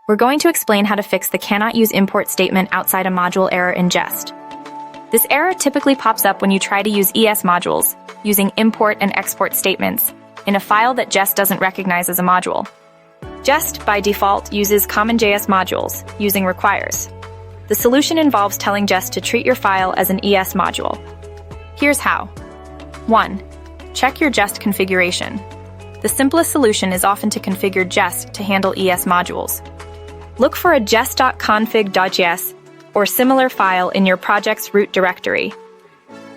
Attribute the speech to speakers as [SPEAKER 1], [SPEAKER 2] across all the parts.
[SPEAKER 1] we're going to explain how to fix the cannot use import statement outside a module error in Jest. This error typically pops up when you try to use ES modules, using import and export statements, in a file that Jest doesn't recognize as a module. Jest, by default, uses CommonJS modules, using requires. The solution involves telling Jest to treat your file as an ES module. Here's how. 1. Check your Jest configuration. The simplest solution is often to configure Jest to handle ES modules. Look for a jest.config.js or similar file in your project's root directory.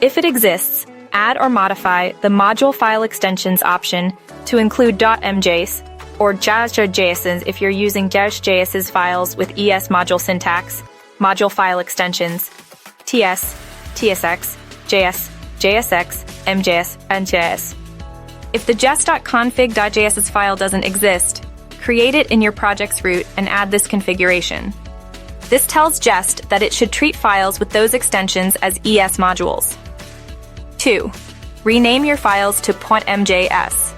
[SPEAKER 1] If it exists, add or modify the module file extensions option to include .mjs or Jest.js if you're using Jest.js's files with ES module syntax, module file extensions, TS, TSX, JS, JSX, MJS, and JS. If the jest.config.js's file doesn't exist, create it in your project's root and add this configuration. This tells Jest that it should treat files with those extensions as ES modules. 2. Rename your files to .mjs.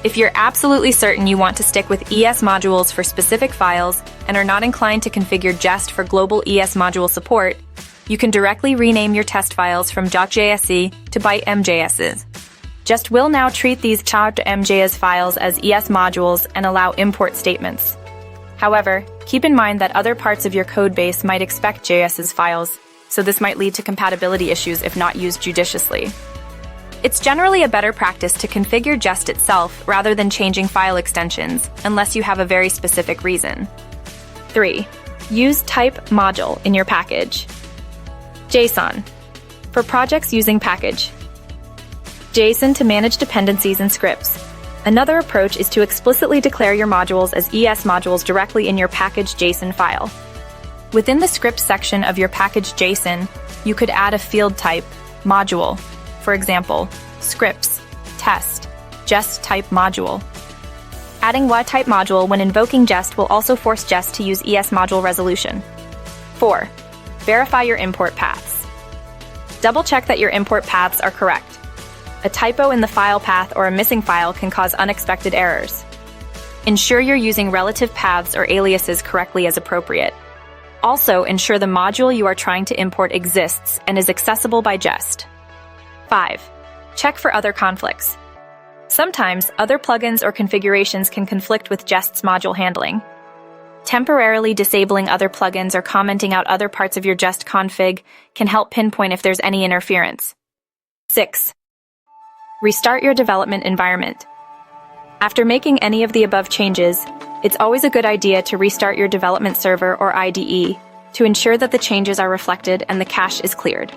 [SPEAKER 1] If you're absolutely certain you want to stick with ES modules for specific files and are not inclined to configure Jest for global ES module support, you can directly rename your test files from .jse to .mjs. Jest will now treat these .mjs files as ES modules and allow import statements. However, keep in mind that other parts of your codebase might expect JS's files, so this might lead to compatibility issues if not used judiciously. It's generally a better practice to configure Jest itself rather than changing file extensions, unless you have a very specific reason. 3. Use type module in your package. JSON. For projects using package. JSON to manage dependencies and scripts. Another approach is to explicitly declare your modules as ES modules directly in your package JSON file. Within the script section of your package JSON, you could add a field type, module. For example, scripts, test, Jest type module. Adding type module when invoking Jest will also force Jest to use ES module resolution. 4. Verify your import paths. Double-check that your import paths are correct. A typo in the file path or a missing file can cause unexpected errors. Ensure you're using relative paths or aliases correctly as appropriate. Also, ensure the module you are trying to import exists and is accessible by Jest. 5. Check for other conflicts. Sometimes, other plugins or configurations can conflict with Jest's module handling. Temporarily disabling other plugins or commenting out other parts of your Jest config can help pinpoint if there's any interference. 6. Restart your development environment. After making any of the above changes, it's always a good idea to restart your development server or IDE to ensure that the changes are reflected and the cache is cleared.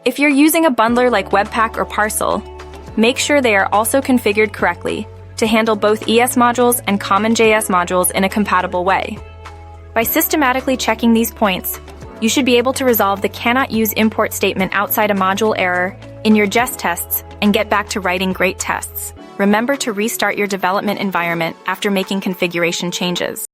[SPEAKER 1] If you're using a bundler like Webpack or Parcel, make sure they are also configured correctly to handle both ES modules and CommonJS modules in a compatible way. By systematically checking these points, you should be able to resolve the cannot use import statement outside a module error in your Jest tests and get back to writing great tests. Remember to restart your development environment after making configuration changes.